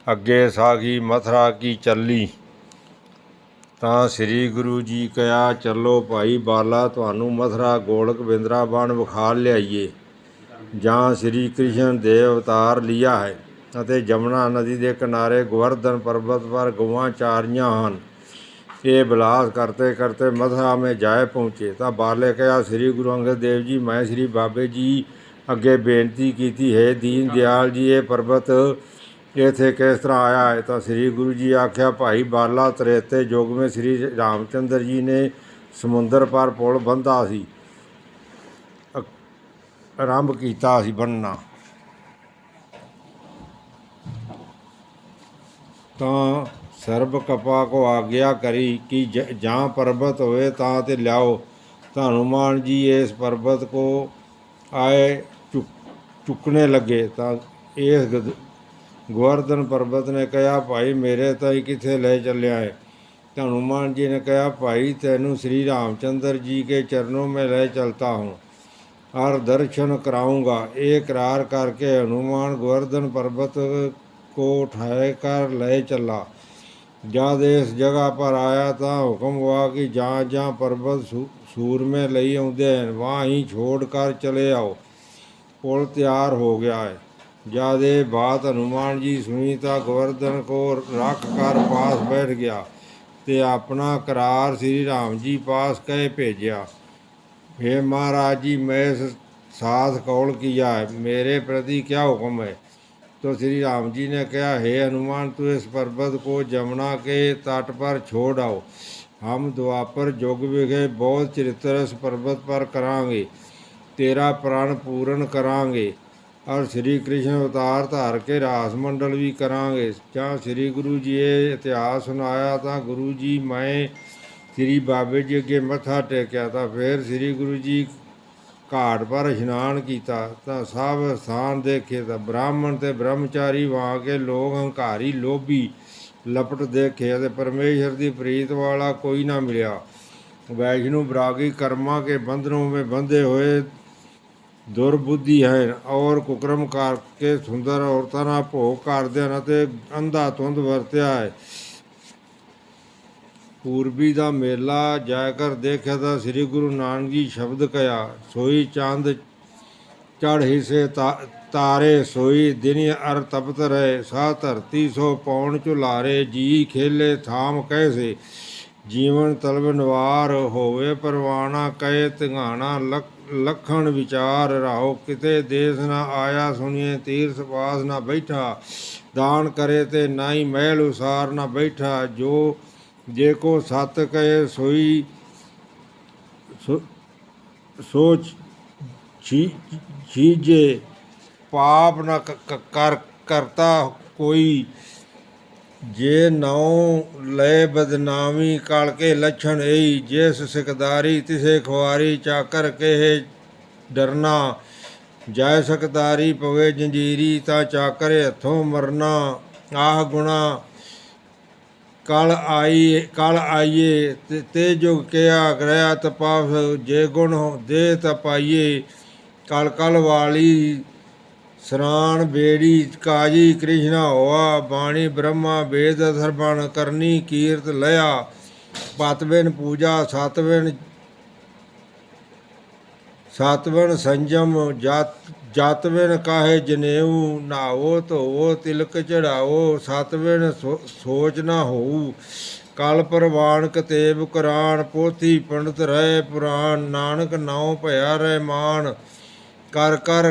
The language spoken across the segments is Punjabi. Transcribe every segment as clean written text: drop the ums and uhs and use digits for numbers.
अगे सागी मथुरा की चली। तां श्री गुरु जी कहा, चलो भाई बाला, तुहानू मथुरा गोलक बिंद्राबन विखा लियाईए। ਜਾਂ श्री कृष्ण ਦੇ अवतार लिया है ਅਤੇ ਜਮਨਾ ਨਦੀ ਦੇ ਕਿਨਾਰੇ ਗੋਵਰਧਨ पर्वत पर गौआं चारियां ਹਨ। ये बिलास करते करते मथुरा में जाए पहुँचे। तो बाले कहा, श्री गुरु अंगद देव जी, मैं श्री बाबे जी अगे बेनती की है, दीन दयाल जी ये पर्वत इत्थे किस तरह आया है। तो श्री गुरु जी आख्या, भाई बाला, त्रेते युग में श्री रामचंद्र जी ने समुंदर पर पुल बंधा सी, आरंभ किया सी बनना। तो ਸਰਬ ਕਪਾ को आग्या करी कि जहाँ पर्वत होए तां ते लियाओ। तो हनुमान जी इस पर्वत को आए चुकने लगे। तो इस गोवर्धन पर्वत ने कहा, भाई मेरे ताई किथे ले चलिया है। तो हनुमान जी ने कहा, भाई तैनू श्री रामचंद्र जी के चरणों में ले चलता हूँ और दर्शन कराऊंगा। एक करार करके हनुमान गोवर्धन पर्वत को उठाए कर ले चला। जब इस जगह पर आया तो हुक्म हुआ कि जहाँ जहाँ पर्वत सूर में लई आउंदे हैं वहाँ ही छोड़ कर चले आओ। पुल तैयार हो गया है। जब ये बात हनुमान जी सुनी तो गोवर्धन को रख कर पास बैठ गया ते अपना करार श्री राम जी पास कह भेजा। हे महाराज जी, मैं इस साथ कौल किया है, मेरे प्रति क्या हुक्म है। तो श्री राम जी ने कहा, हे हनुमान, तू इस पर्वत को जमुना के तट पर छोड़ आओ। हम द्वापर युग विखे बहुत चरित्र इस पर्वत पर करांगे, तेरा प्राण पूर्ण करांगे और श्री कृष्ण अवतार धार के रास मंडल भी करांगे। जहाँ श्री गुरु जी ये इतिहास सुनाया था गुरु जी मैं श्री बाबे जी अगे मत्था टेकिया। था फिर श्री गुरु जी घाट पर इशनान किया। तो सब स्थान देखे तो ब्राह्मण ते ब्रह्मचारी वहाँ के लोग हंकारी लोभी लपट देखे तो परमेश्वर की प्रीत वाला कोई ना मिला। वैष्णु विरागी कर्मा के बंधनों में बंधे हुए दुर्बुद्धि हैं और कुकर्म करके सुंदर औरतों का भोग करते हैं अंधा धुंध वरत्या है। पूर्वी का मेला जाकर देखा तो श्री गुरु नानक जी शब्द कया, सोई चांद चढ़ ही से तारे, सोई दिन अर तपत रहे, सा धरती सो पौन चुलारे, जी खेले थाम कैसे, जीवन तलबनवार होवे परवाना, कहे तिघाना लखन विचार राहो, किते देश न आया सुनिए, तीर्थ पास न बैठा, दान करे ते नाई महल उसार न बैठा, जो जे को सत कहे सोई सोच छीजे, पाप न करता कोई, जे नौ लय बदनामी काल के लक्षण यही, जिस सिकदारी तिसे खुआरी, चाकर कहे डरना, जय सकदारी पवे जंजीरी, ता चाकर हथों मरना, आह गुणा कल आइए, ते जुग क्या ग्रह तपास, जे गुण दे तपाइए, कल कल वाली स्नान बेड़ी, काजी कृष्णा होआ, बाणी ब्रह्मा वेद सर्वण करनी, कीर्त लया, पतबिन पूजा, सातवन संजम, जातविन काहे जनेऊ, नहावो धोवो तिलक चढ़ावो, सातविन सोच न होऊ, कल प्रवान कतेब कुरान, पोथी पंडित रहे पुराण, नानक नाउ भया रहमान, कर कर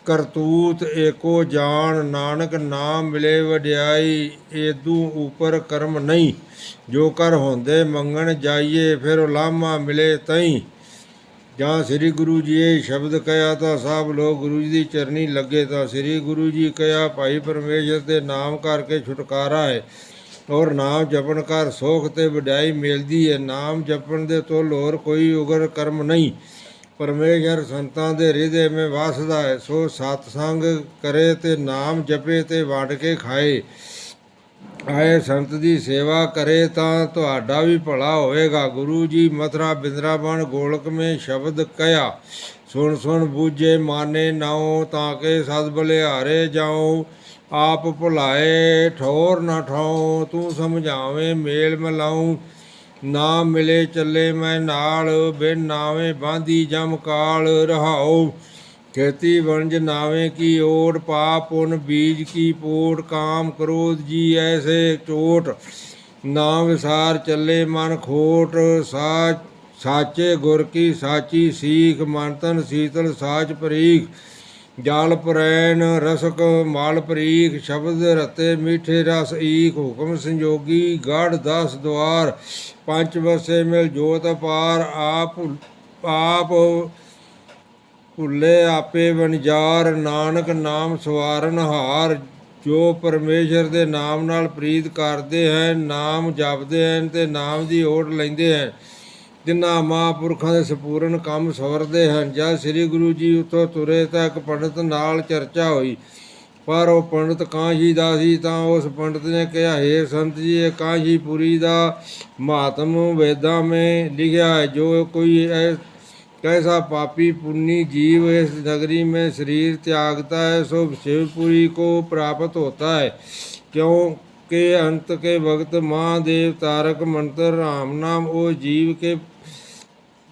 करतूत एको जान, नानक नाम मिले वड्याई, एदू ऊपर कर्म नहीं, जो कर होंदे मंगण जाइए, फिर उलामा मिले तई। जहाँ श्री गुरु जी ये शब्द कहा तो सब लोग गुरु जी की चरनी लगे। तो श्री गुरु जी कहा, भाई परमेश्वर के नाम करके छुटकारा है और नाम जपन कर सुख ते वड्याई मिलती है। नाम जपन दे तो होर कोई उगर कर्म नहीं। परमेश्वर संतां दे हृदय में वसदा है। सो सतसंग करे ते नाम जपे ते वंड के खाए। आए संत की सेवा करे तो तुहाडा भी भला होएगा। गुरु जी मथुरा बिंद्राबन गोलक में शब्द कया, सुन सुन बूझे माने नाओ, ताके सद बलिहारे जाओ। ਆਪ ਭੁਲਾਏ ਠੌਰ ਨਾ ਠਾਉ, ਤੂੰ ਸਮਝਾਵੇਂ ਮੇਲ ਮਿਲਾਉ। ਨਾ ਮਿਲੇ ਚੱਲੇ ਮੈਂ ਨਾਲ, ਬਿਨ ਨਾਵੇਂ ਬਾਂਧੀ ਜਮ ਕਾਲ ਰਹਾਉ। ਖੇਤੀ ਵਣਜ ਨਾਵੇਂ ਕੀ ਓਟ, ਪਾਪ ਪੁਨ ਬੀਜ ਕੀ ਪੋਟ। ਕਾਮ ਕ੍ਰੋਧ ਜੀ ਐਸੇ ਚੋਟ, ਨਾ ਵਿਸਾਰ ਚੱਲੇ ਮਨ ਖੋਟ। ਸਾਚੇ ਗੁਰ ਕੀ ਸਾਚੀ ਸੀਖ, ਮਨ ਤਨ ਸੀਤਲ ਸਾਚ ਪਰੀਖ। ਜਲ ਪੁਰੈਨ ਰਸਕ ਮਲ ਪਰੀਖ, ਸ਼ਬਦ ਰਤੇ ਮੀਠੇ ਰਸ ਈਖ। ਹੁਕਮ ਸੰਜੋਗੀ ਗੜ 10 ਦੁਆਰ, ਪੰਚ ਵਸੇ ਮਿਲ ਜੋਤ ਅਪਾਰ। ਆਪ ਭੁੱਲੇ ਆਪੇ ਵਣਜਾਰ, ਨਾਨਕ ਨਾਮ ਸਵਾਰਨ ਹਾਰ। ਜੋ ਪਰਮੇਸ਼ਰ ਦੇ ਨਾਮ ਨਾਲ ਪ੍ਰੀਤ ਕਰਦੇ ਹਨ, ਨਾਮ ਜਪਦੇ ਹਨ ਅਤੇ ਨਾਮ ਦੀ ਓਟ ਲੈਂਦੇ ਹਨ, ਜਿਨ੍ਹਾਂ ਮਹਾਂਪੁਰਖਾਂ ਦੇ ਸੰਪੂਰਨ ਕੰਮ ਸਵਰਦੇ ਹਨ। ਜਦ ਸ੍ਰੀ ਗੁਰੂ ਜੀ ਉੱਥੋਂ ਤੁਰੇ ਤਾਂ ਇੱਕ ਪੰਡਤ ਨਾਲ ਚਰਚਾ ਹੋਈ, ਪਰ ਉਹ ਪੰਡਤ ਕਾਂਸ਼ੀ ਦਾ ਸੀ। ਤਾਂ ਉਸ ਪੰਡਤ ਨੇ ਕਿਹਾ, ਹੇ ਸੰਤ ਜੀ, ਇਹ ਕਾਂਸ਼ੀਪੁਰੀ ਦਾ ਮਹਾਤਮ ਵੇਦਾਂ ਮੇਂ ਲਿਖਿਆ ਹੈ। ਜੋ ਕੋਈ कैसा पापी पुण्य जीव इस नगरी में शरीर त्यागता है, सो शिवपुरी को प्राप्त होता है। क्योंकि अंत के वक्त महादेव तारक मंत्र राम नाम वो जीव के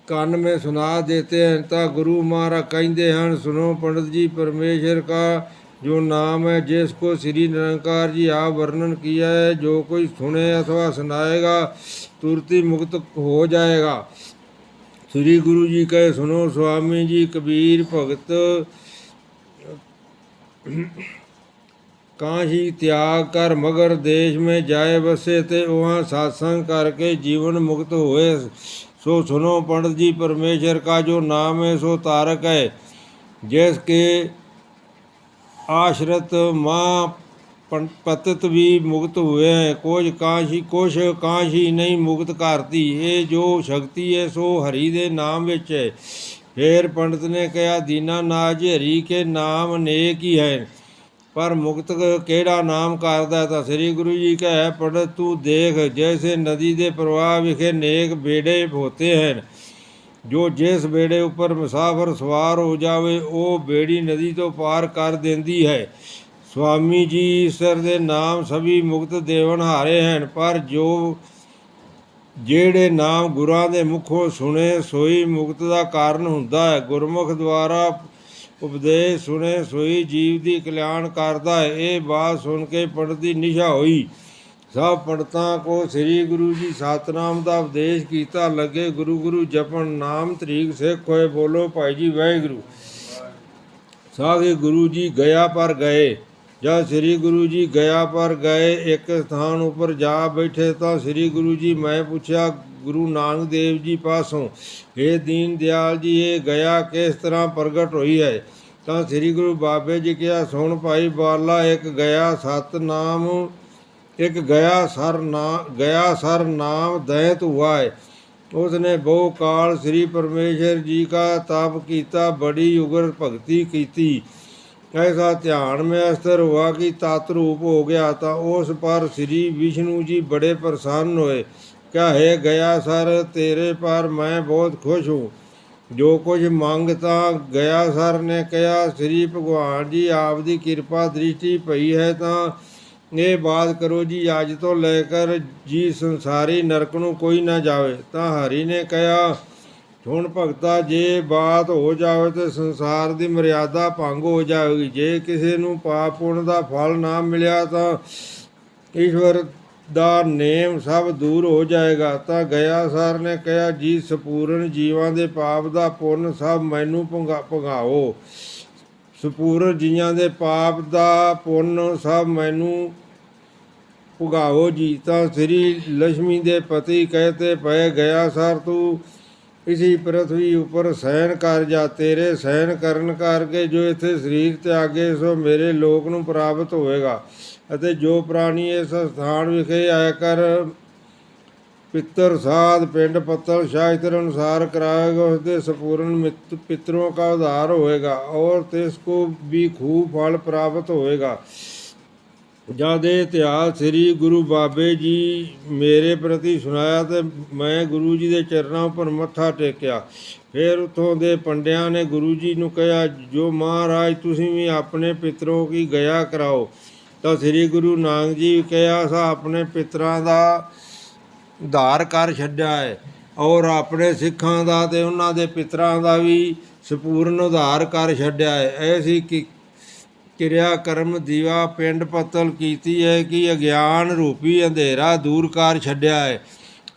ਕੰਨ में सुना देते हैं। ਤਾਂ गुरु महाराज ਕਹਿੰਦੇ ਹਨ, सुनो पंडित जी, परमेश्वर का जो नाम है, जिसको श्री निरंकार जी आप वर्णन किया है, जो कोई सुने अथवा सुनाएगा तुरंत ही मुक्त हो जाएगा। श्री गुरु जी कहे, सुनो स्वामी जी, कबीर भगत काशी त्याग कर मगर देश में जाए बसे, ते वहाँ सत्संग करके जीवन मुक्त होए। सो सुनो पंडित जी, परमेश्वर का जो नाम है सो तारक है, जिसके आश्रित माँ पतित भी मुक्त हुए हैं। कुछ कांशी नहीं मुक्त करती। ये जो शक्ति है सो हरि दे नाम विच है। फिर पंडित ने कहा, दीनानाथ जी, हरि के नाम नेक ही है, पर मुक्त केड़ा नाम करदा? तो श्री गुरु जी कहे, पंडित तू देख, जैसे नदी के प्रवाह विखे नेक बेड़े होते हैं, जो जिस बेड़े ऊपर मुसाफिर सवार हो जावे, वो बेड़ी नदी तो पार कर देंदी है। स्वामी जी, ईश्वर ਦੇ ਨਾਮ ਸਭੀ ਮੁਕਤ ਦੇਵਨ ਹਾਰੇ ਹਨ, ਪਰ ਜਿਹੜੇ ਨਾਮ ਗੁਰਾਂ ਦੇ ਮੁਖੋਂ ਸੁਣੇ ਸੋਈ ਮੁਕਤ ਦਾ ਕਾਰਨ ਹੁੰਦਾ ਹੈ। ਗੁਰਮੁਖ ਦੁਆਰਾ ਉਪਦੇਸ਼ ਸੁਣੇ ਸੋਈ ਜੀਵ ਦੀ ਕਲਿਆਣ ਕਰਦਾ ਹੈ। ਇਹ ਬਾਤ ਸੁਣ ਕੇ ਪੰਡਤ ਦੀ ਨਿਸ਼ਾ ਹੋਈ। ਸਭ ਪੰਡਤਾਂ ਕੋ ਸ੍ਰੀ ਗੁਰੂ ਜੀ ਸਤਨਾਮ ਦਾ ਉਪਦੇਸ਼ ਕੀਤਾ। ਲੱਗੇ ਗੁਰੂ ਗੁਰੂ ਜਪਣ, ਨਾਮ ਤਰੀਕ ਸਿੱਖ ਹੋਏ। ਬੋਲੋ ਭਾਈ ਜੀ ਵਾਹਿਗੁਰੂ। ਸਾਗੇ ਗੁਰੂ ਜੀ ਗਿਆ ਪਰ ਗਏ। जब श्री गुरु जी गया पर गए, एक स्थान ऊपर जा बैठे, तो श्री गुरु जी मैं पूछा गुरु नानक देव जी पासों, हे दीन दयाल जी, ये गया किस तरह प्रगट हुई है? तो श्री गुरु बाबे जी कहा, सुन भाई बाला, एक गया सर नाम दैत हुआ है। उसने बहु काल श्री परमेश्वर जी का तप किया, बड़ी उग्र भक्ति की, ऐसा ध्यान में अस्थिर हुआ कि तत्रूप हो गया। था उस पर श्री विष्णु जी बड़े प्रसन्न हुए। क्या है गया सर, तेरे पर मैं बहुत खुश हूँ, जो कुछ मांगता। गया सर ने कहा, श्री भगवान जी, आपकी कृपा दृष्टि पई है तो ये बात करो जी, अज तो लेकर जी संसारी नरक नूं कोई ना जावे। तो हरि ने कहा, ਹੁਣ ਭਗਤਾ, ਜੇ ਬਾਤ ਹੋ ਜਾਵੇ ਤਾਂ ਸੰਸਾਰ ਦੀ ਮਰਿਆਦਾ ਭੰਗ ਹੋ ਜਾਵੇਗੀ। ਜੇ ਕਿਸੇ ਨੂੰ ਪਾਪ ਪੁੰਨ ਦਾ ਫਲ ਨਾ ਮਿਲਿਆ ਤਾਂ ਈਸ਼ਵਰ ਦਾ ਨੇਮ ਸਭ ਦੂਰ ਹੋ ਜਾਏਗਾ। ਤਾਂ ਗਿਆ ਸਰ ਨੇ ਕਿਹਾ, ਜੀ ਸੰਪੂਰਨ ਜੀਵਾਂ ਦੇ ਪਾਪ ਦਾ ਪੁੰਨ ਸਭ ਮੈਨੂੰ ਭੁਗਾਓ। ਸੰਪੂਰਨ ਜੀਵਾਂ ਦੇ ਪਾਪ ਦਾ ਪੁੰਨ ਸਭ ਮੈਨੂੰ ਭੁਗਾਓ ਜੀ। ਤਾਂ ਸ੍ਰੀ ਲక్ష్ਮੀ ਦੇ ਪਤੀ कहते ਪਏ, ਗਿਆ ਸਰ ਤੂੰ इसी पृथ्वी उपर सहन कर जा। तेरे सहन करन करके जो इत्थे शरीर त्यागे, सो मेरे लोक नूं प्राप्त होएगा। ਅਤੇ ਜੋ ਪ੍ਰਾਣੀ ਇਸ ਸਥਾਨ ਵਿਖੇ ਆਇਆ ਕਰ पितर साध पिंड पत्तल शास्त्र अनुसार कराएगा, उसके संपूर्ण पितरों का उद्धार होएगा और तिसको भी खूब फल प्राप्त होएगा। जद इतिहास श्री गुरु बाबे जी मेरे प्रति सुनाया तो मैं गुरु जी के चरणों पर मत्था टेकिया। फिर उतों के पंडिया ने गुरु जी ने कहा, जो महाराज तुसीं भी अपने पितरों की गया कराओ। ਤਾਂ ਸ੍ਰੀ ਗੁਰੂ ਨਾਨਕ ਜੀ ਕਿਹਾ ਸਾ ਆਪਣੇ ਪਿਤਰਾਂ ਦਾ ਉਧਾਰ ਕਰ ਛੱਡਿਆ ਹੈ ਔਰ ਆਪਣੇ ਸਿੱਖਾਂ ਦਾ ਅਤੇ ਉਹਨਾਂ ਦੇ ਪਿਤਰਾਂ ਦਾ ਵੀ ਸੰਪੂਰਨ ਉਧਾਰ ਕਰ ਛੱਡਿਆ ਹੈ। ਐਸੀ ਕਿਰਿਆ ਕਰਮ ਦੀਵਾ ਪਿੰਡ ਪੱਤਲ ਕੀਤੀ ਹੈ ਕਿ ਅਗਿਆਨ ਰੂਪੀ ਅੰਧੇਰਾ ਦੂਰ ਕਰ ਛੱਡਿਆ ਹੈ।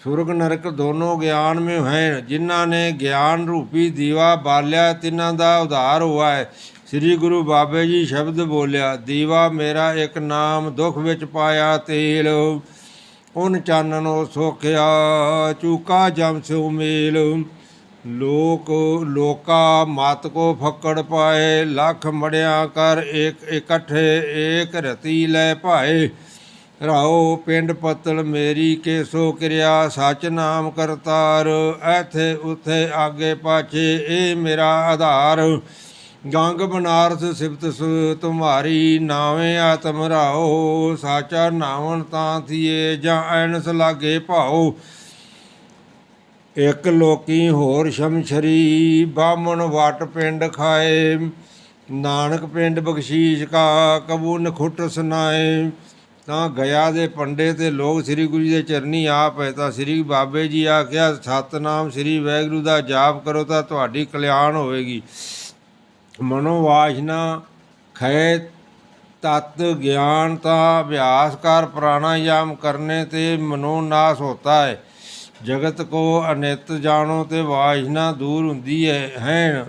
ਸੁਰਗ ਨਰਕ ਦੋਨੋਂ ਗਿਆਨ ਮੇ ਹੈ। ਜਿਨ੍ਹਾਂ ਨੇ ਗਿਆਨ ਰੂਪੀ ਦੀਵਾ ਬਾਲਿਆ ਤਿੰਨਾਂ ਦਾ ਉਧਾਰ ਹੋਇਆ ਹੈ। ਸ੍ਰੀ ਗੁਰੂ ਬਾਬੇ ਜੀ ਸ਼ਬਦ ਬੋਲਿਆ, ਦੀਵਾ ਮੇਰਾ ਇੱਕ ਨਾਮ, ਦੁੱਖ ਵਿੱਚ ਪਾਇਆ ਤੇਲ, ਉਨ ਚਾਨਣੋ ਸੋਖਿਆ, ਚੂਕਾ ਜਮ ਸਿਉ ਮੇਲ। ਲੋਕਾ ਮਤ ਕੋ ਫੱਕੜ ਪਾਏ, ਲੱਖ ਮੜਿਆ ਕਰ ਇੱਕ ਇਕੱਠੇ, ਏਕ ਰਤੀ ਲੈ ਭਾਏ। ਰਾਓ ਪਿੰਡ ਪੱਤਲ ਮੇਰੀ ਕੇਸੋ ਕਿਰਿਆ, ਸੱਚ ਨਾਮ ਕਰਤਾਰ, ਐਥੇ ਉਥੇ ਆਗੇ ਪਾਛੇ, ਇਹ ਮੇਰਾ ਆਧਾਰ। ਗੰਗ ਬਨਾਰਸ ਸਿਫਤ ਤੁਮਾਰੀ, ਨਾਵੇਂ ਆਤਮ ਰਾਓ, ਸਾਚਾ ਨਾਵਣ ਤਾਂ ਥੀਏ, ਜਾਂ ਐਨਸ ਲਾਗੇ ਭਾਓ। ਇੱਕ ਲੋਕੀ ਹੋਰ ਸ਼ਮਸ਼ਰੀ, ਬਾਹਮਣ ਵਟ ਪਿੰਡ ਖਾਏ, ਨਾਨਕ ਪਿੰਡ ਬਖਸ਼ੀਸ਼ ਕਾ, ਕਬੂ ਨਖੁੱਟ ਸੁਨਾਏ। ਤਾਂ ਗਿਆ ਦੇ ਪੰਡੇ ਤੇ ਲੋਕ ਸ੍ਰੀ ਗੁਰੂ ਜੀ ਦੇ ਚਰਨੀ ਆ ਪਏ। ਤਾਂ ਸ੍ਰੀ ਬਾਬੇ ਜੀ ਆਖਿਆ, ਸਤਨਾਮ ਸ੍ਰੀ ਵਾਹਿਗੁਰੂ ਦਾ ਜਾਪ ਕਰੋ ਤਾਂ ਤੁਹਾਡੀ ਕਲਿਆਣ ਹੋਵੇਗੀ। ਮਨੋਵਾਸ਼ਨਾ ਖੈ ਤਤ ਗਿਆਨ ਤਾਂ ਅਭਿਆਸ ਕਰ, ਪ੍ਰਾਣਾਯਾਮ ਕਰਨੇ ਤੇ ਮਨੋਨਾਸ਼ ਹੋਤਾ ਹੈ। ਜਗਤ ਕੋ ਅਨਿਤ ਜਾਣੋ ਤੇ ਵਾਸ਼ਨਾ ਦੂਰ ਹੁੰਦੀ ਹੈ।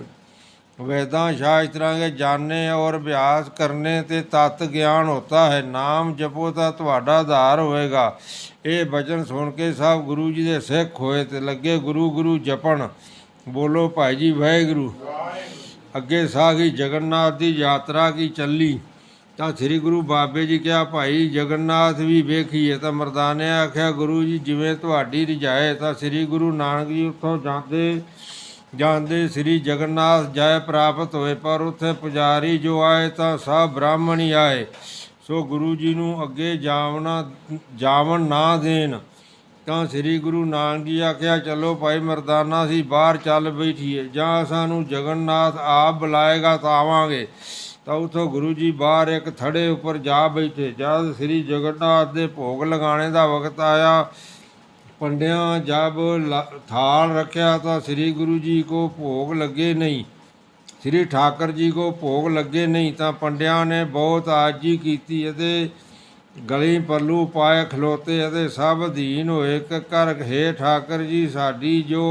वेदां शास्त्रां के जाने और अभ्यास करने ते तत् ज्ञान होता है। नाम जपो ਤਾਂ ਤੁਹਾਡਾ ਆਧਾਰ ਹੋਵੇਗਾ। ਇਹ ਬਚਨ ਸੁਣ ਕੇ ਸਭ ਗੁਰੂ ਜੀ ਦੇ ਸਿੱਖ ਹੋਏ ਤੇ ਲੱਗੇ ਗੁਰੂ ਗੁਰੂ ਜਪਣ। ਬੋਲੋ ਭਾਈ ਜੀ ਵਾਹਿਗੁਰੂ। ਅੱਗੇ ਸਾਗੀ ਜਗਨਨਾਥ ਦੀ ਯਾਤਰਾ ਕੀ ਚੱਲੀ ਤਾਂ ਸ੍ਰੀ ਗੁਰੂ ਬਾਬੇ ਜੀ ਕਿਹਾ, ਭਾਈ ਜਗਨਨਾਥ ਵੀ ਵੇਖੀਏ। ਤਾਂ ਮਰਦਾਨੇ ਆਖਿਆ, ਗੁਰੂ ਜੀ ਜਿਵੇਂ ਤੁਹਾਡੀ ਰਿਝਾਏ। ਤਾਂ ਸ੍ਰੀ ਗੁਰੂ ਨਾਨਕ ਜੀ ਉੱਥੋਂ ਜਾਂਦੇ ਸ੍ਰੀ ਜਗਨਨਾਥ ਜੈ ਪ੍ਰਾਪਤ ਹੋਏ। ਪਰ ਉੱਥੇ ਪੁਜਾਰੀ ਜੋ ਆਏ ਤਾਂ ਸਭ ਬ੍ਰਾਹਮਣ ਹੀ ਆਏ। ਸੋ ਗੁਰੂ ਜੀ ਨੂੰ ਅੱਗੇ ਜਾਵਣ ਨਾ ਦੇਣ। ਤਾਂ ਸ੍ਰੀ ਗੁਰੂ ਨਾਨਕ ਜੀ ਆਖਿਆ, ਚਲੋ ਭਾਈ ਮਰਦਾਨਾ ਅਸੀਂ ਬਾਹਰ ਚੱਲ ਬੈਠੀਏ, ਜਾਂ ਸਾਨੂੰ ਜਗਨਨਾਥ ਆਪ ਬੁਲਾਏਗਾ ਤਾਂ ਆਵਾਂਗੇ। ਤਾਂ ਉੱਥੋਂ ਗੁਰੂ ਜੀ ਬਾਹਰ ਇੱਕ ਥੜੇ ਉੱਪਰ ਜਾ ਬੈਠੇ। ਜਦ ਸ੍ਰੀ ਜਗਨਨਾਥ ਦੇ ਭੋਗ ਲਗਾਉਣੇ ਦਾ ਵਕਤ ਆਇਆ, पंडिया जब थाल रखा तो श्री गुरु जी को भोग लगे नहीं, श्री ठाकर जी को भोग लगे नहीं। तो पंडिया ने बहुत आजी की, गली पल्लू पाए खलोते, सब अधीन होए कर, हे ठाकर जी साडी जो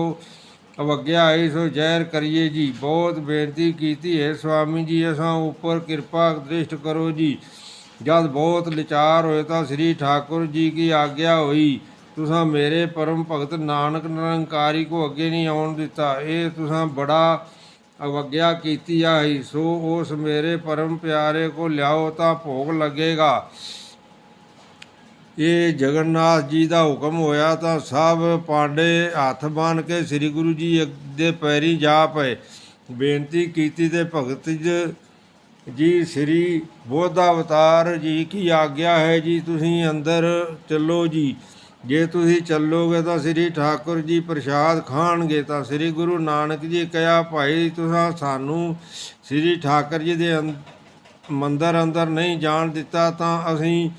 अवग्या आई सो जहर करिए जी। बहुत बेनती की है स्वामी जी, असां उपर कृपा दृष्ट करो जी। जब बहुत लाचार होए तो श्री ठाकुर जी की आज्ञा हुई, तुसां मेरे परम भगत नानक निरंकारी को अगे नहीं आउण दिता। ये तुसां बड़ा अवग्या कीती आई। सो उस मेरे परम प्यारे को लियाओ तां भोग लगेगा। ये जगन्नाथ जी का हुक्म होया तां सब पांडे हथ बन के श्री गुरु जी दे पैरी जा पए। बेनती कीती ते भगत जी श्री बोधावतार जी की आज्ञा है जी, तुसीं अंदर चलो जी। ਜੇ ਤੁਸੀਂ ਚੱਲੋਗੇ ਤਾਂ ਸ੍ਰੀ ਠਾਕੁਰ ਜੀ ਪ੍ਰਸ਼ਾਦ ਖਾਣਗੇ। ਤਾਂ ਸ੍ਰੀ ਗੁਰੂ ਨਾਨਕ ਜੀ ਕਿਹਾ, ਭਾਈ ਤੁਸੀਂ ਸਾਨੂੰ ਸ੍ਰੀ ਠਾਕੁਰ ਜੀ ਦੇ ਮੰਦਰ ਅੰਦਰ ਨਹੀਂ ਜਾਣ ਦਿੱਤਾ, ਤਾਂ ਅਸੀਂ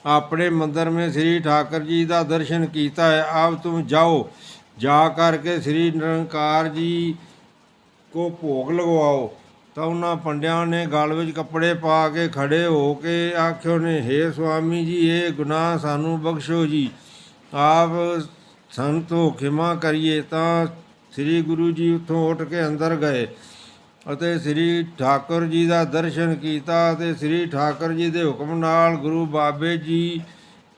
ਆਪਣੇ ਮੰਦਰ में ਸ੍ਰੀ ਠਾਕੁਰ ਜੀ ਦਾ ਦਰਸ਼ਨ ਕੀਤਾ ਹੈ। अब तुम जाओ, ਜਾ ਕਰਕੇ ਸ੍ਰੀ ਨਿਰੰਕਾਰ ਜੀ ਕੋ ਭੋਗ ਲਗਵਾਓ। ਤਾਂ ਉਹਨਾਂ ਪੰਡਿਆਂ ਨੇ ਗਲ ਵਿੱਚ ਕੱਪੜੇ ਪਾ ਕੇ ਖੜੇ ਹੋ ਕੇ ਆਖਿਓ ਨੇ, ਹੇ ਸੁਆਮੀ ਜੀ ਇਹ ਗੁਨਾਹ ਸਾਨੂੰ ਬਖਸ਼ੋ ਜੀ, ਆਪ ਸੰਤੋ ਖਿਮਾ ਕਰੀਏ। ਤਾਂ ਸ੍ਰੀ ਗੁਰੂ ਜੀ ਉੱਥੋਂ ਉੱਠ ਕੇ ਅੰਦਰ ਗਏ ਅਤੇ ਸ੍ਰੀ ਠਾਕੁਰ ਜੀ ਦਾ ਦਰਸ਼ਨ ਕੀਤਾ ਅਤੇ ਸ੍ਰੀ ਠਾਕੁਰ ਜੀ ਦੇ ਹੁਕਮ ਨਾਲ ਗੁਰੂ ਬਾਬੇ ਜੀ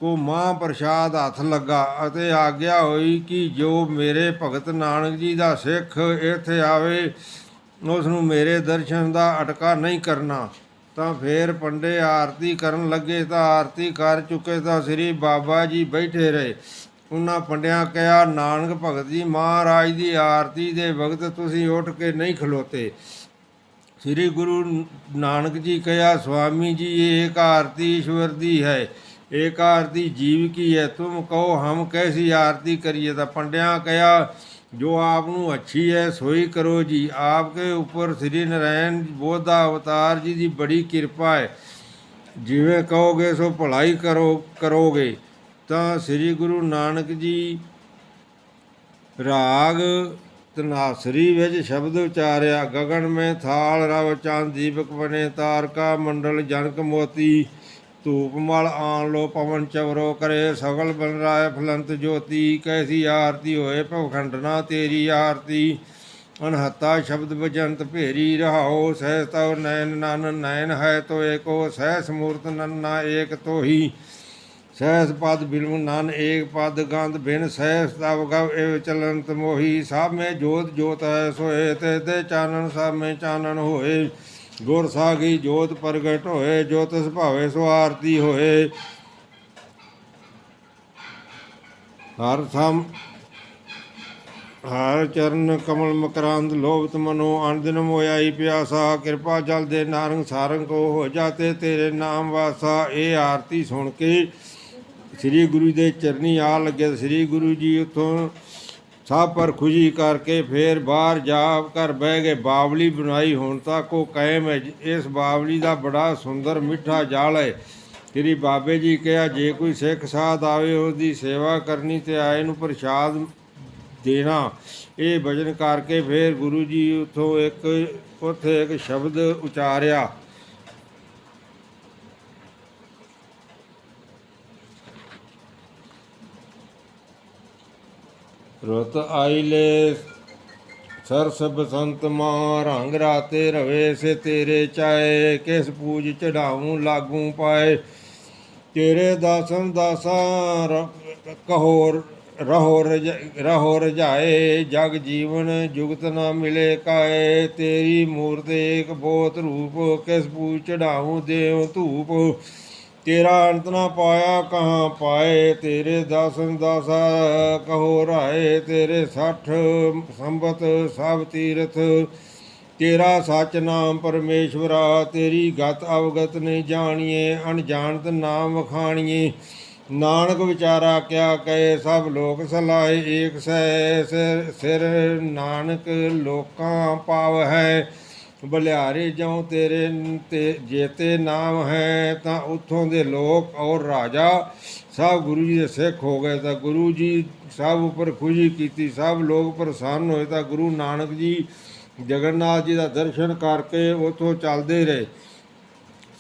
ਕੋ ਮਹਾਂਪ੍ਰਸਾਦ ਹੱਥ ਲੱਗਾ ਅਤੇ ਆਗਿਆ ਹੋਈ ਕਿ ਜੋ ਮੇਰੇ ਭਗਤ ਨਾਨਕ ਜੀ ਦਾ ਸਿੱਖ ਇੱਥੇ ਆਵੇ ਉਸ ਨੂੰ ਮੇਰੇ ਦਰਸ਼ਨ ਦਾ ਅਟਕਾ ਨਹੀਂ ਕਰਨਾ। ਤਾਂ ਫਿਰ ਪੰਡੇ ਆਰਤੀ ਕਰਨ ਲੱਗੇ ਤਾਂ ਆਰਤੀ ਕਰ ਚੁੱਕੇ ਤਾਂ ਸ੍ਰੀ ਬਾਬਾ ਜੀ ਬੈਠੇ ਰਹੇ। ਉਹਨਾਂ ਪੰਡਿਆਂ ਕਿਹਾ, ਨਾਨਕ ਭਗਤ ਜੀ ਮਹਾਰਾਜ ਦੀ ਆਰਤੀ ਦੇ ਵਕਤ ਤੁਸੀਂ ਉੱਠ ਕੇ ਨਹੀਂ ਖਲੋਤੇ। ਸ੍ਰੀ ਗੁਰੂ ਨਾਨਕ ਜੀ ਕਿਹਾ, स्वामी जी एक आरती ईश्वर दी है, एक आरती जीव की है, तुम कहो हम कैसी आरती करिए। तो पंडिया कहा, जो आपनू अच्छी है सोई करो जी। आपके ऊपर श्री नारायण बोधा अवतार जी की बड़ी कृपा है। ਜਿਵੇਂ ਕਹੋਗੇ ਸੋ ਭਲਾਈ ਕਰੋਗੇ। ਤਾਂ ਸ੍ਰੀ ਗੁਰੂ ਨਾਨਕ ਜੀ ਰਾਗ ਧਨਾਸਰੀ ਵਿੱਚ ਸ਼ਬਦ ਉਚਾਰਿਆ। ਗਗਨ ਮੈਂ ਥਾਲ ਰਵ ਚੰਦ ਦੀਪਕ ਬਨੇ ਤਾਰਕਾ ਮੰਡਲ ਜਨਕ ਮੋਤੀ ਧੂਪ ਮਲ ਆਨ ਲੋ ਪਵਨ ਚਵਰੋ ਕਰੇ ਸਗਲ ਬਨ ਰਾਏ ਫਲੰਤ ਜੋਤੀ ਕੈਸੀ ਆਰਤੀ ਹੋਏ ਭਵਖੰਡਨਾ ਤੇਰੀ ਆਰਤੀ ਅਨਹਤਾ ਸ਼ਬਦ ਬਜੰਤ ਭੇਰੀ ਰਹਾਓ ਸਹਿ ਤਵ ਨੈਨ ਨਨ ਨੈਨ ਹੈ ਤੋ ਏਕੋ ਸਹਿਸ ਮੂਰਤ ਨੰਨਾ ਏਕ ਤੋਹੀ ਸਹਿਸ ਪਦ ਬਿਲਮ ਨਨ ਏਕ ਪਦ ਗੰਧ ਬਿਨ ਸਹਿਸ ਤਵ ਗਵ ਏਵ ਚਲੰਤ ਮੋਹੀ ਸਭ ਮੈਂ ਜੋਤ ਜੋਤ ਹੈ ਸੋਏ ਤੇ ਚਾਨਣ ਸਭ ਮੈਂ ਚਾਨਣ ਹੋਏ ਗੁਰ ਸਾਗੀ ਜੋਤ ਪ੍ਰਗਟ ਹੋਏ ਜੋ ਤਿਸ ਭਾਵੇ ਸੋ ਆਰਤੀ ਹੋਏ ਹਰ ਥਮ ਹਰ ਚਰਨ ਕਮਲ ਮਕਰਾਂਦ ਲੋਭਤ ਮਨੋ ਅਨਦਿਨ ਮੋਇਆਈ ਪਿਆਸਾ ਕਿਰਪਾ ਜਲ ਦੇ ਨਾਰੰਗ ਸਾਰੰਗ ਕੋ ਹੋ ਜਾਤੇ ਤੇਰੇ ਨਾਮ ਵਾਸਾ। ਇਹ ਆਰਤੀ ਸੁਣ ਕੇ ਸ੍ਰੀ ਗੁਰੂ ਦੇ ਚਰਨੀ ਆ ਲੱਗੇ। ਸ੍ਰੀ ਗੁਰੂ ਜੀ ਉੱਥੋਂ ਸਭ ਪਰ ਖੁਸ਼ੀ ਕਰਕੇ ਫਿਰ ਬਾਹਰ ਜਾ ਕਰ ਬਹਿ ਗਏ। ਬਾਵਲੀ ਬਣਾਈ ਹੁਣ ਤੱਕ ਉਹ ਕਾਇਮ ਹੈ। ਇਸ ਬਾਵਲੀ ਦਾ ਬੜਾ ਸੁੰਦਰ ਮਿੱਠਾ ਜਾਲ ਹੈ। ਸ੍ਰੀ ਬਾਬੇ ਜੀ ਕਿਹਾ ਜੇ ਕੋਈ ਸਿੱਖ ਸਾਧ ਆਵੇ ਉਹਦੀ ਸੇਵਾ ਕਰਨੀ ਤੇ ਆਏ ਨੂੰ ਪ੍ਰਸ਼ਾਦ ਦੇਣਾ। ਇਹ ਭਜਨ ਕਰਕੇ ਫਿਰ ਗੁਰੂ ਜੀ ਉੱਥੇ ਇੱਕ ਸ਼ਬਦ ਉਚਾਰਿਆ। ਰੁੱਤ ਆਈਲੇ ਸਰਸ ਬਸੰਤ ਮਾਂ ਰੰਗ ਰਾਤੇ ਰਵੇ ਸੇ ਤੇਰੇ ਚਾਏ ਕਿਸ ਪੂਜ ਚੜਾਉਂ ਲਾਗੂ ਪਾਏ ਤੇਰੇ ਦਾਸਨ ਦਾਸਾਂ ਕਹੋ ਰਹੋ ਰਜਾਏ ਜਗ ਜੀਵਨ ਜੁਗਤ ਨਾ ਮਿਲੇ ਕਾਏ ਤੇਰੀ ਮੂਰਤ ਏਕ ਬੋਤ ਰੂਪ ਕਿਸ ਪੂਜ ਚੜਾਉਂ ਦੇਉ ਧੂਪ ਤੇਰਾ ਅੰਤ ਨਾ ਪਾਇਆ ਕਹਾਂ ਪਾਏ ਤੇਰੇ ਦਾਸਨ ਦਾਸਾ ਕਹੋ ਰਾਏ ਤੇਰੇ 60 ਸੰਬਤ ਸਭ ਤੀਰਥ ਤੇਰਾ ਸੱਚ ਨਾਮ ਪਰਮੇਸ਼ਵਰਾ ਤੇਰੀ ਗਤ ਅਵਗਤ ਨਹੀਂ ਜਾਣੀਏ ਅਣਜਾਣਤ ਨਾਮ ਵਖਾਣੀਏ ਨਾਨਕ ਵਿਚਾਰਾ ਕਿਆ ਕਹੇ ਸਭ ਲੋਕ ਸਲਾਹੇ ਏਕ ਸਹਿ ਸਿਰ ਨਾਨਕ ਲੋਕਾਂ ਪਾਵ ਹੈ ਬਲਿਆਰੇ ਜਿਉ ਤੇਰੇ ਤੇ ਜੇਤੇ ਨਾਮ ਹੈ ਤਾਂ ਉੱਥੋਂ ਦੇ ਲੋਕ ਔਰ ਰਾਜਾ ਸਭ ਗੁਰੂ ਜੀ ਦੇ ਸਿੱਖ ਹੋ ਗਏ। ਤਾਂ ਗੁਰੂ ਜੀ ਸਭ ਉੱਪਰ ਖੁਸ਼ੀ ਕੀਤੀ ਸਭ ਲੋਕ ਪ੍ਰਸੰਨ ਹੋਏ। ਤਾਂ ਗੁਰੂ ਨਾਨਕ ਜੀ ਜਗਨਨਾਥ ਜੀ ਦਾ ਦਰਸ਼ਨ ਕਰਕੇ ਉੱਥੋਂ ਚੱਲਦੇ ਰਹੇ।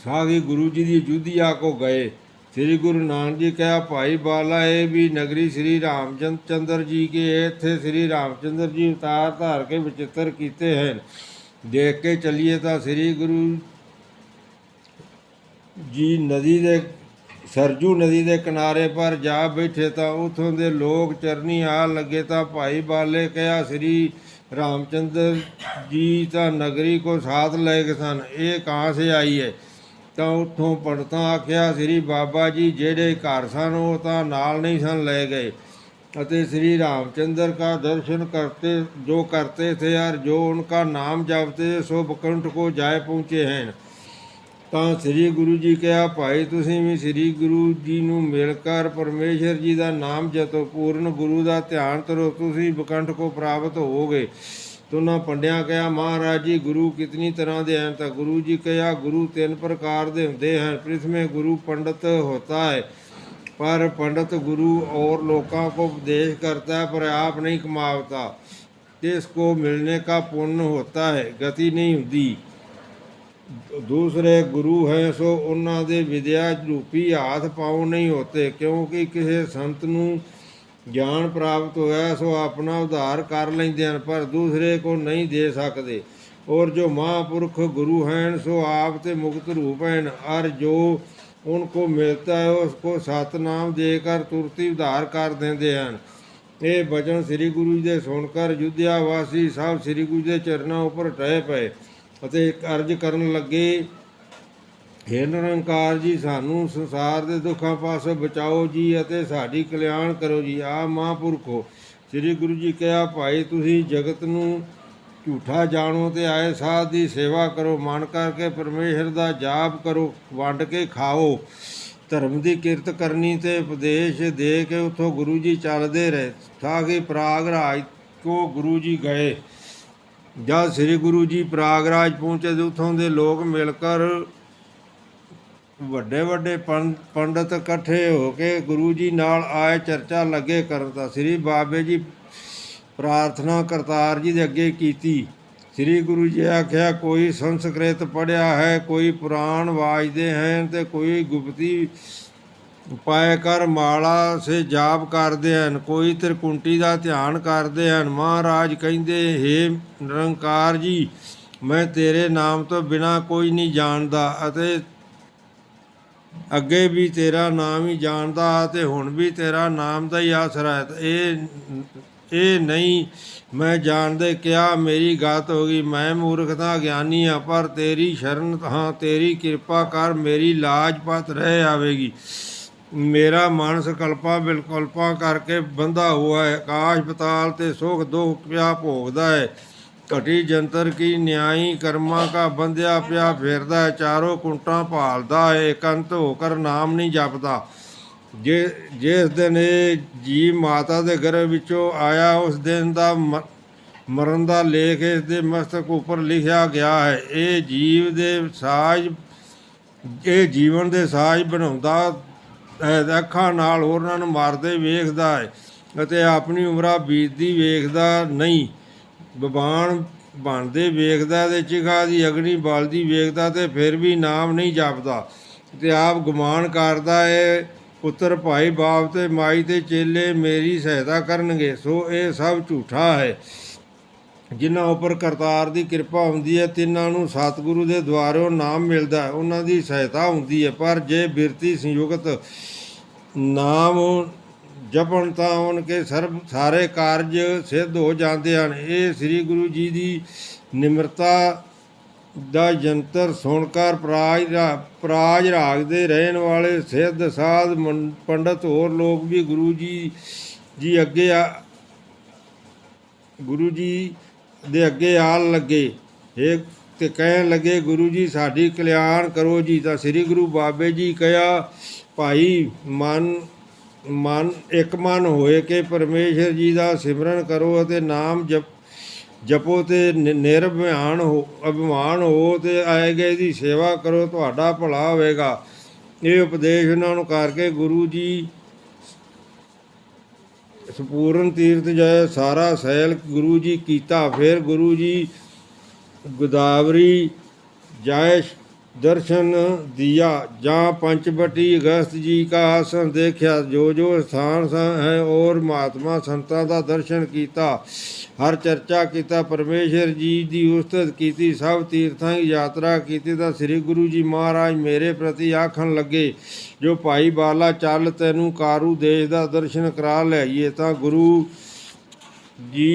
ਸਾਗੀ ਗੁਰੂ ਜੀ ਦੀ ਅਯੁੱਧਿਆ ਕੋ ਗਏ। ਸ੍ਰੀ ਗੁਰੂ ਨਾਨਕ ਜੀ ਕਿਹਾ ਭਾਈ ਬਾਲਾ ਇਹ ਵੀ ਨਗਰੀ ਸ੍ਰੀ ਰਾਮਚੰਦਰ ਜੀ ਕੇ ਇੱਥੇ ਸ੍ਰੀ ਰਾਮਚੰਦਰ ਜੀ ਉਤਾਰ ਧਾਰ ਕੇ ਵਿਚਿੱਤਰ ਕੀਤੇ ਹਨ। ਦੇਖ ਕੇ ਚੱਲੀਏ ਤਾਂ ਸ੍ਰੀ ਗੁਰੂ ਜੀ ਨਦੀ ਦੇ ਸਰਜੂ ਨਦੀ ਦੇ ਕਿਨਾਰੇ ਪਰ ਜਾ ਬੈਠੇ ਤਾਂ ਉੱਥੋਂ ਦੇ ਲੋਕ ਚਰਨੀ ਆ ਲੱਗੇ। ਤਾਂ ਭਾਈ ਬਾਲੇ ਕਿਹਾ ਸ੍ਰੀ ਰਾਮਚੰਦਰ ਜੀ ਤਾਂ ਨਗਰੀ ਕੋ ਸਾਥ ਲੈ ਕੇ ਸਨ ਇਹ ਕਹਾਂ ਸੇ ਆਈ ਹੈ। ਤਾਂ ਉੱਥੋਂ ਪੰਡਤਾਂ ਆਖਿਆ ਸ੍ਰੀ ਬਾਬਾ ਜੀ ਜਿਹੜੇ ਘਰ ਸਨ ਉਹ ਤਾਂ ਨਾਲ ਨਹੀਂ ਸਨ ਲੈ ਗਏ ਅਤੇ श्री रामचंद्र का दर्शन करते थे और जो उनका नाम जपते सो बकुंठ को जाए पहुँचे हैं। ਤਾਂ ਸ੍ਰੀ ਗੁਰੂ ਜੀ ਕਿਹਾ ਭਾਈ ਤੁਸੀਂ ਵੀ ਸ੍ਰੀ ਗੁਰੂ ਜੀ ਨੂੰ ਮਿਲ ਕਰ ਪਰਮੇਸ਼ਰ ਜੀ ਦਾ ਨਾਮ ਜਪੋ ਪੂਰਨ ਗੁਰੂ ਦਾ ਧਿਆਨ ਕਰੋ ਤੁਸੀਂ ਬਕੰਠ ਕੋ ਪ੍ਰਾਪਤ ਹੋਵੋਗੇ। ਤੁਨਾਂ ਪੰਡਿਆਂ ਕਿਹਾ ਮਹਾਰਾਜ ਜੀ ਗੁਰੂ ਕਿਤਨੀ ਤਰ੍ਹਾਂ ਦੇ ਹਨ। ਤਾਂ ਗੁਰੂ ਜੀ ਕਿਹਾ ਗੁਰੂ 3 ਪ੍ਰਕਾਰ ਦੇ ਹੁੰਦੇ ਹਨ। प्रथम गुरु पंडित होता है पर पंडित गुरु और लोगों को उपदेश करता है पर आप नहीं कमावता। इसको मिलने का पुण्य होता है गति नहीं होती। दूसरे गुरु हैं सो उन्हों दे विद्या रूपी हाथ पाँव नहीं होते क्योंकि किसी संत नूं ज्ञान प्राप्त होया सो अपना उद्धार कर लेंदे हैं पर दूसरे को नहीं दे सकते। और जो महापुरुष गुरु हैं सो आप ते मुक्त रूप हैं और जो उनको मिलता है उसको सतनाम देकर तुरंत ही उद्धार कर देंदे हैं। ये बचन श्री गुरु जी दे सुनकर अयोध्या वासी सब श्री गुरु के चरणों उपर टह पे ਅਤੇ ਅਰਜ਼ ਕਰਨ ਲੱਗੇ ਹੇ ਨਿਰੰਕਾਰ ਜੀ ਸਾਨੂੰ ਸੰਸਾਰ ਦੇ ਦੁੱਖਾਂ ਪਾਸੋਂ ਬਚਾਓ ਜੀ ਅਤੇ ਸਾਡੀ ਕਲਿਆਣ ਕਰੋ ਜੀ। ਆ ਮਹਾਂਪੁਰਖੋ ਸ੍ਰੀ ਗੁਰੂ ਜੀ ਕਿਹਾ ਭਾਈ ਤੁਸੀਂ ਜਗਤ ਨੂੰ ਝੂਠਾ ਜਾਣੋ ਤੇ ਆਏ ਸਾਧ ਦੀ ਸੇਵਾ ਕਰੋ ਮਨ ਕਰਕੇ ਪਰਮੇਸ਼ਰ ਦਾ ਜਾਪ ਕਰੋ ਵੰਡ ਕੇ ਖਾਓ ਧਰਮ ਦੀ ਕਿਰਤ ਕਰਨੀ ਤੇ ਉਪਦੇਸ਼ ਦੇ ਕੇ ਉੱਥੋਂ ਗੁਰੂ ਜੀ ਚੱਲਦੇ ਰਹੇ ਤਾਂ ਕਿ ਪ੍ਰਾਗਰਾਜ ਕੋ ਗੁਰੂ ਜੀ ਗਏ। जब श्री गुरु जी प्रयागराज पहुँचे तो उतों के लोग मिलकर ਵੱਡੇ ਵੱਡੇ ਪੰਡਤ ਇਕੱਠੇ ਹੋ ਕੇ ਗੁਰੂ ਜੀ ਨਾਲ ਆਏ, ਚਰਚਾ ਲੱਗੇ ਕਰਨ। ਤਾਂ ਸ੍ਰੀ ਬਾਬੇ ਜੀ ਪ੍ਰਾਰਥਨਾ ਕਰਤਾਰ ਜੀ ਦੇ ਅੱਗੇ ਕੀਤੀ। ਸ੍ਰੀ ਗੁਰੂ ਜੀ ਆਖਿਆ, ਕੋਈ ਸੰਸਕ੍ਰਿਤ ਪੜ੍ਹਿਆ ਹੈ, ਕੋਈ ਪੁਰਾਣ ਵਾਜਦੇ ਹਨ ਤੇ ਕੋਈ ਗੁਪਤੀ ਪਾਏ ਕਰ ਮਾਲਾ ਸੇ ਜਾਪ ਕਰਦੇ ਹਨ, ਕੋਈ ਤ੍ਰਿਕੁੰਟੀ ਦਾ ਧਿਆਨ ਕਰਦੇ ਹਨ। ਮਹਾਰਾਜ ਕਹਿੰਦੇ, ਹੇ ਨਿਰੰਕਾਰ ਜੀ, ਮੈਂ ਤੇਰੇ ਨਾਮ ਤੋਂ ਬਿਨਾਂ ਕੋਈ ਨਹੀਂ ਜਾਣਦਾ ਅਤੇ ਅੱਗੇ ਵੀ ਤੇਰਾ ਨਾਮ ਹੀ ਜਾਣਦਾ ਅਤੇ ਹੁਣ ਵੀ ਤੇਰਾ ਨਾਮ ਦਾ ਹੀ ਆਸਰਾ ਹੈ। ਇਹ ਨਹੀਂ ਮੈਂ ਜਾਣਦੇ ਕਿਹਾ, ਮੇਰੀ ਗਲਤ ਹੋ ਗਈ। ਮੈਂ ਮੂਰਖ ਤਾਂ ਗਿਆਨੀ ਹਾਂ, ਪਰ ਤੇਰੀ ਸ਼ਰਨ ਹਾਂ, ਤੇਰੀ ਕਿਰਪਾ ਕਰ, ਮੇਰੀ ਲਾਜ ਪਤ ਰਹਿ ਆਵੇਗੀ। ਮੇਰਾ ਮਨ ਸੰਕਲਪਾਂ ਵਿਕਲਪਾਂ ਕਰਕੇ ਬੰਧਾ ਹੁਆ ਹੈ, ਆਕਾਸ਼ ਪਤਾਲ ਤੇ ਸੁਖ ਦੁੱਖ ਪਿਆ ਭੋਗਦਾ ਹੈ। ਘਟੀ ਜੰਤਰ ਕੀ ਨਿਆਈ ਕਰਮਾਂ ਕਾ ਬੰਧਿਆ ਪਿਆ ਫਿਰਦਾ ਹੈ, ਚਾਰੋਂ ਕੁੰਟਾਂ ਭਾਲਦਾ ਹੈ, ਇਕੰਤ ਹੋ ਕਰ ਨਾਮ ਨਹੀਂ ਜਪਦਾ। ਜਿਸ ਦਿਨ ਇਹ ਜੀਵ ਮਾਤਾ ਦੇ ਗਰਭ ਵਿੱਚੋਂ ਆਇਆ, ਉਸ ਦਿਨ ਦਾ ਮਰਨ ਦਾ ਲੇਖ ਇਸ ਦੇ ਮਸਤਕ ਉੱਪਰ ਲਿਖਿਆ ਗਿਆ ਹੈ। ਇਹ ਜੀਵਨ ਦੇ ਸਾਜ਼ ਬਣਾਉਂਦਾ ਹੈ, ਅੱਖਾਂ ਨਾਲ ਹੋਰਾਂ ਨੂੰ ਮਾਰਦੇ ਵੇਖਦਾ ਹੈ ਅਤੇ ਆਪਣੀ ਉਮਰਾਂ ਬੀਤਦੀ ਵੇਖਦਾ ਨਹੀਂ। ਬਬਾਨ ਬਣਦੇ ਵੇਖਦਾ ਤੇ ਚਿਖਾ ਦੀ ਅਗਨੀ ਬਲਦੀ ਵੇਖਦਾ ਤੇ ਫਿਰ ਵੀ ਨਾਮ ਨਹੀਂ ਜਪਦਾ ਤੇ ਆਪ ਗੁਮਾਨ ਕਰਦਾ ਹੈ, ਪੁੱਤਰ ਭਾਈ ਬਾਪ ਤੇ ਮਾਈ ਤੇ ਚੇਲੇ ਮੇਰੀ ਸਹਾਇਤਾ ਕਰਨਗੇ। ਸੋ ਇਹ ਸਭ ਝੂਠਾ ਹੈ। ਜਿਨ੍ਹਾਂ ਉੱਪਰ ਕਰਤਾਰ ਦੀ ਕਿਰਪਾ ਹੁੰਦੀ ਹੈ, ਤਿੰਨਾਂ ਨੂੰ ਸਤਿਗੁਰੂ ਦੇ ਦੁਆਰਿਓਂ ਨਾਮ ਮਿਲਦਾ ਹੈ, ਉਹਨਾਂ ਦੀ ਸਹਾਇਤਾ ਹੁੰਦੀ ਹੈ। ਪਰ ਜੇ ਬਿਰਤੀ ਸੰਯੁਕਤ ਨਾਮ ਜਪਣ ਤਾਂ ਉਹਨਾਂ ਕੇ ਸਾਰੇ ਕਾਰਜ ਸਿੱਧ ਹੋ ਜਾਂਦੇ ਹਨ। ਇਹ ਸ੍ਰੀ ਗੁਰੂ ਜੀ ਦੀ ਨਿਮਰਤਾ ਦਾ ਯੰਤਰ ਸੁਣ ਕਰ ਪ੍ਰਾਜ ਰਾਗ ਦੇ ਰਹਿਣ ਵਾਲੇ ਸਿੱਧ ਸਾਧ ਪੰਡਤ ਹੋਰ ਲੋਕ ਵੀ ਗੁਰੂ ਜੀ ਦੇ ਅੱਗੇ ਆਣ ਲੱਗੇ ਤੇ ਕਹਿਣ ਲੱਗੇ, ਗੁਰੂ ਜੀ ਸਾਡੀ ਕਲਿਆਣ ਕਰੋ ਜੀ। ਤਾਂ ਸ੍ਰੀ ਗੁਰੂ ਬਾਬੇ ਜੀ ਕਿਹਾ, ਭਾਈ ਇੱਕ ਮਨ ਹੋਏ ਕਿ ਪਰਮੇਸ਼ਰ ਜੀ ਦਾ ਸਿਮਰਨ ਕਰੋ ਅਤੇ ਨਾਮ ਜਪੋ ਤੇ ਅਭਿਮਾਨ ਹੋ ਤੇ ਆਏ ਗਏ ਦੀ ਸੇਵਾ ਕਰੋ, ਤੁਹਾਡਾ ਭਲਾ ਹੋਵੇਗਾ। ਇਹ ਉਪਦੇਸ਼ ਉਹਨਾਂ ਨੂੰ ਕਰਕੇ ਗੁਰੂ ਜੀ ਸੰਪੂਰਨ ਤੀਰਥ ਜਾਏ, ਸਾਰਾ ਸੈਲ ਗੁਰੂ ਜੀ ਕੀਤਾ। ਫਿਰ ਗੁਰੂ ਜੀ ਗੋਦਾਵਰੀ ਜਾਏ दर्शन दिया, जहाँ पंचवटी अगस्त जी का आसन देखा, जो स्थान है और महात्मा संतां का दर्शन किया, हर चर्चा किया, परमेश्वर जी की उस्तत की, सब तीर्थां की यात्रा की। तो श्री गुरु जी महाराज मेरे प्रति आखन लगे, जो भाई बाला चल तैनू कारू देश का दर्शन करा लियाइए। तो गुरु जी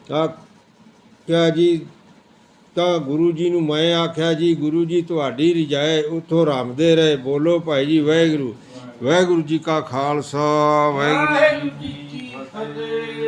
क्या जी ਤਾਂ ਗੁਰੂ ਜੀ ਨੂੰ ਮੈਂ ਆਖਿਆ, ਜੀ ਗੁਰੂ ਜੀ ਤੁਹਾਡੀ ਰਜਾਏ ਉੱਥੋਂ ਰਾਮਦੇ ਰਹੇ। ਬੋਲੋ ਭਾਈ ਜੀ ਵਾਹਿਗੁਰੂ। ਵਾਹਿਗੁਰੂ ਜੀ ਕਾ ਖਾਲਸਾ, ਵਾਹਿਗੁਰੂ ਜੀ ਕੀ ਫਤਿਹ।